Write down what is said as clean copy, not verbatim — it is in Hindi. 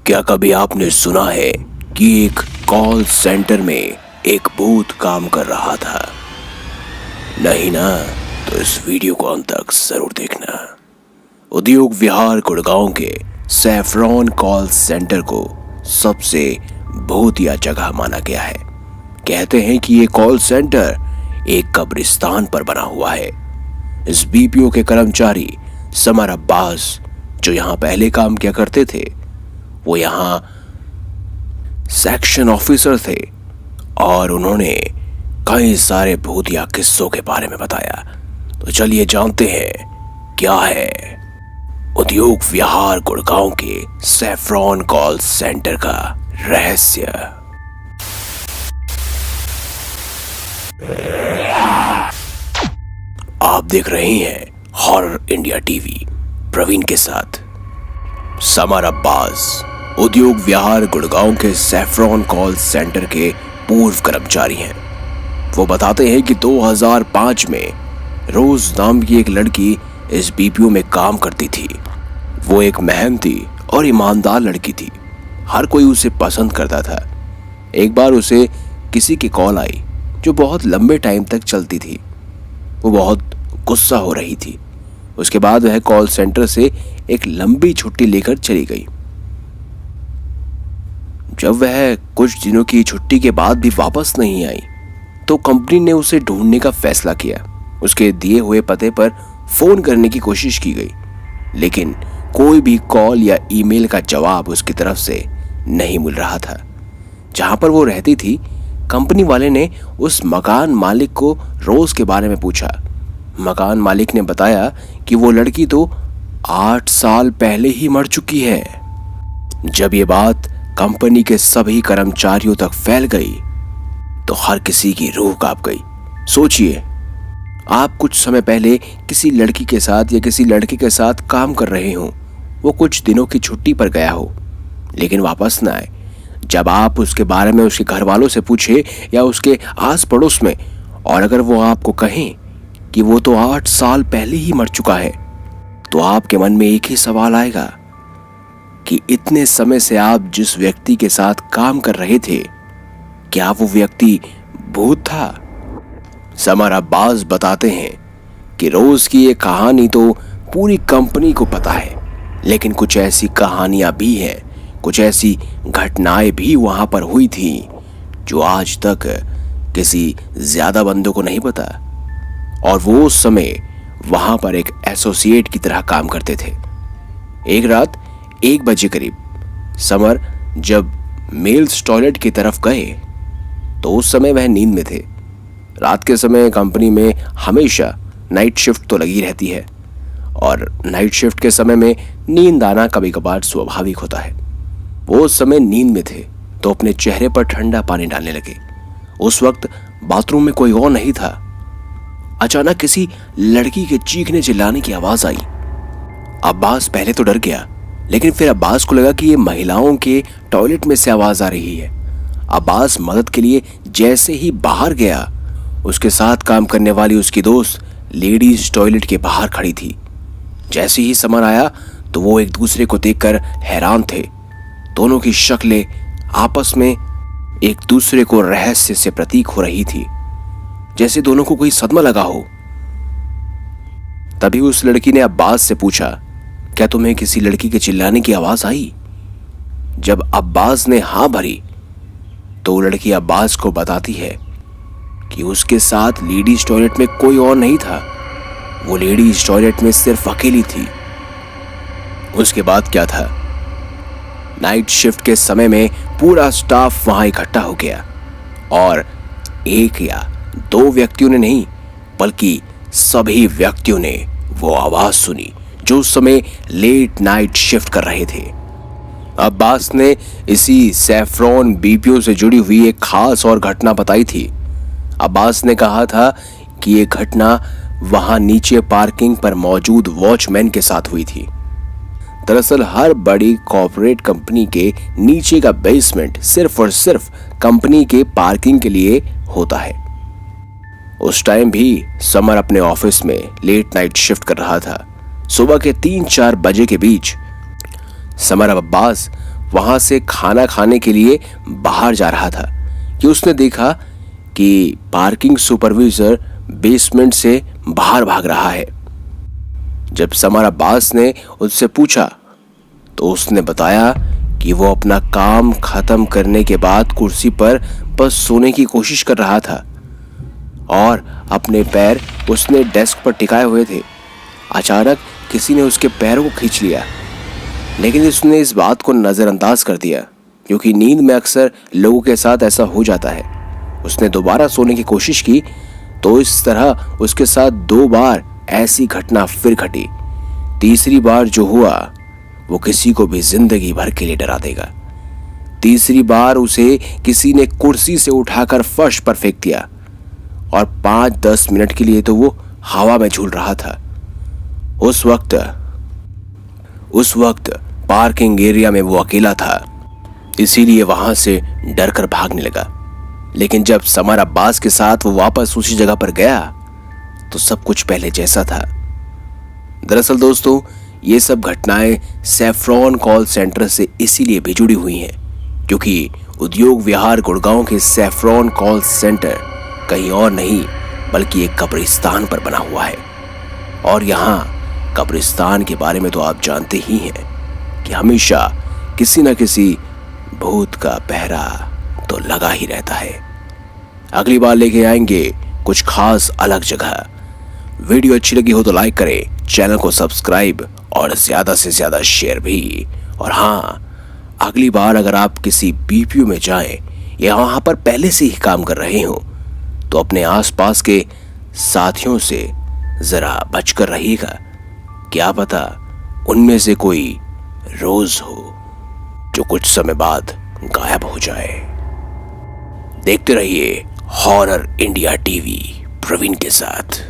क्या कभी आपने सुना है कि एक कॉल सेंटर में एक भूत काम कर रहा था? नहीं ना? तो इस वीडियो को अंत तक जरूर देखना। उद्योग विहार गुड़गांव के सैफरॉन कॉल सेंटर को सबसे भूतिया जगह माना गया है। कहते हैं कि ये कॉल सेंटर एक कब्रिस्तान पर बना हुआ है। इस बीपीओ के कर्मचारी समर अब्बास, जो यहाँ पहले काम किया करते थे, वो यहाँ सेक्शन ऑफिसर थे और उन्होंने कई सारे भूतिया किस्सों के बारे में बताया। तो चलिए जानते हैं क्या है उद्योग विहार गुड़गांव के सैफरॉन कॉल सेंटर का रहस्य। आप देख रहे हैं हॉरर इंडिया टीवी प्रवीण के साथ। समर अब्बास उद्योग विहार गुड़गांव के सैफरॉन कॉल सेंटर के पूर्व कर्मचारी हैं। वो बताते हैं कि 2005 में रोज नाम की एक लड़की इस बीपीओ में काम करती थी। वो एक मेहनती और ईमानदार लड़की थी। हर कोई उसे पसंद करता था। एक बार उसे किसी की कॉल आई जो बहुत लंबे टाइम तक चलती थी। वो बहुत गुस्सा हो रही थी। उसके बाद वह कॉल सेंटर से एक लंबी छुट्टी लेकर चली गई। जब वह कुछ दिनों की छुट्टी के बाद भी वापस नहीं आई तो कंपनी ने उसे ढूंढने का फैसला किया। उसके दिए हुए पते पर फोन करने की कोशिश की गई, लेकिन कोई भी कॉल या ईमेल का जवाब उसकी तरफ से नहीं मिल रहा था। जहां पर वो रहती थी, कंपनी वाले ने उस मकान मालिक को रोज के बारे में पूछा। मकान मालिक ने बताया कि वो लड़की तो 8 साल पहले ही मर चुकी है। जब ये बात कंपनी के सभी कर्मचारियों तक फैल गई तो हर किसी की रूह कांप गई। सोचिए, आप कुछ समय पहले किसी लड़की के साथ या किसी लड़के के साथ काम कर रहे हो। वो कुछ दिनों की छुट्टी पर गया हो लेकिन वापस ना आए। जब आप उसके बारे में उसके घर वालों से पूछे या उसके आस पड़ोस में, और अगर वो आपको कहें कि वो तो 8 साल पहले ही मर चुका है, तो आपके मन में एक ही सवाल आएगा कि इतने समय से आप जिस व्यक्ति के साथ काम कर रहे थे, क्या वो व्यक्ति भूत था? समर अब्बास बताते हैं कि रोज की ये कहानी तो पूरी कंपनी को पता है, लेकिन कुछ ऐसी कहानियां भी हैं, कुछ ऐसी घटनाएं भी वहां पर हुई थी जो आज तक किसी ज्यादा बंदों को नहीं पता। और वो उस समय वहां पर एक एसोसिएट की तरह काम करते थे। एक रात 1 बजे करीब समर जब मेल्स टॉयलेट की तरफ गए तो उस समय वह नींद में थे। रात के समय कंपनी में हमेशा नाइट शिफ्ट तो लगी रहती है और नाइट शिफ्ट के समय में नींद आना कभी कभार स्वाभाविक होता है। वो उस समय नींद में थे तो अपने चेहरे पर ठंडा पानी डालने लगे। उस वक्त बाथरूम में कोई और नहीं था। अचानक किसी लड़की के चीखने चिल्लाने की आवाज आई। अब्बास पहले तो डर गया, लेकिन फिर अब्बास को लगा कि ये महिलाओं के टॉयलेट में से आवाज आ रही है। अब्बास मदद के लिए जैसे ही बाहर गया, उसके साथ काम करने वाली उसकी दोस्त लेडीज टॉयलेट के बाहर खड़ी थी। जैसे ही समर आया तो वो एक दूसरे को देखकर हैरान थे। दोनों की शक्लें आपस में एक दूसरे को रहस्य से प्रतीक हो रही थी, जैसे दोनों को कोई सदमा लगा हो। तभी उस लड़की ने अब्बास से पूछा, क्या तुम्हें किसी लड़की के चिल्लाने की आवाज आई? जब अब्बास ने हां भरी तो वो लड़की अब्बास को बताती है कि उसके साथ लेडीज टॉयलेट में कोई और नहीं था। वो लेडीज टॉयलेट में सिर्फ अकेली थी। उसके बाद क्या था? नाइट शिफ्ट के समय में पूरा स्टाफ वहां इकट्ठा हो गया और एक या 2 व्यक्तियों ने नहीं, बल्कि सभी व्यक्तियों ने वो आवाज सुनी जो उस समय लेट नाइट शिफ्ट कर रहे थे। अब्बास ने इसी सैफरॉन बीपीओ से जुड़ी हुई एक खास और घटना बताई थी। अब्बास ने कहा था कि ये घटना वहां नीचे पार्किंग पर मौजूद वॉचमैन के साथ हुई थी। दरअसल हर बड़ी कॉर्पोरेट कंपनी के नीचे का बेसमेंट सिर्फ और सिर्फ कंपनी के पार्किंग के लिए होता है। उस टाइम भी समर अपने ऑफिस में लेट नाइट शिफ्ट कर रहा था। सुबह के 3-4 बजे के बीच समर अब्बास वहां से खाना खाने के लिए बाहर जा रहा था कि उसने देखा कि पार्किंग सुपरवाइजर बेसमेंट से बाहर भाग रहा है। जब समर अब्बास ने उससे पूछा तो उसने बताया कि वो अपना काम खत्म करने के बाद कुर्सी पर बस सोने की कोशिश कर रहा था और अपने पैर उसने डेस्क पर टिकाए हुए थे। अचानक किसी ने उसके पैरों को खींच लिया, लेकिन उसने इस बात को नज़रअंदाज कर दिया क्योंकि नींद में अक्सर लोगों के साथ ऐसा हो जाता है। उसने दोबारा सोने की कोशिश की तो इस तरह उसके साथ 2 बार ऐसी घटना फिर घटी। तीसरी बार जो हुआ वो किसी को भी जिंदगी भर के लिए डरा देगा। तीसरी बार उसे किसी ने कुर्सी से उठाकर फर्श पर फेंक दिया और 5-10 मिनट के लिए तो वो हवा में झूल रहा था। उस वक्त पार्किंग एरिया में वो अकेला था, इसीलिए वहां से डरकर भागने लगा। लेकिन जब समर अब्बास के साथ वो वापस उसी जगह पर गया तो सब कुछ पहले जैसा था। दरअसल दोस्तों, ये सब घटनाएं सैफ्रॉन कॉल सेंटर से इसीलिए भी जुड़ी हुई हैं क्योंकि उद्योग विहार गुड़गांव के सैफ्रॉन कॉल सेंटर कहीं और नहीं बल्कि एक कब्रिस्तान पर बना हुआ है। और यहाँ कब्रिस्तान के बारे में तो आप जानते ही हैं कि हमेशा किसी न किसी भूत का पहरा तो लगा ही रहता है। अगली बार लेके आएंगे कुछ खास अलग जगह। वीडियो अच्छी लगी हो तो लाइक करें, चैनल को सब्सक्राइब और ज्यादा से ज्यादा शेयर भी। और हाँ, अगली बार अगर आप किसी बीपीओ में जाएं या वहां पर पहले से ही काम कर रहे हो तो अपने आसपास के साथियों से जरा बचकर रहिएगा। क्या पता उनमें से कोई रोज हो जो कुछ समय बाद गायब हो जाए। देखते रहिए हॉरर इंडिया टीवी प्रवीण के साथ।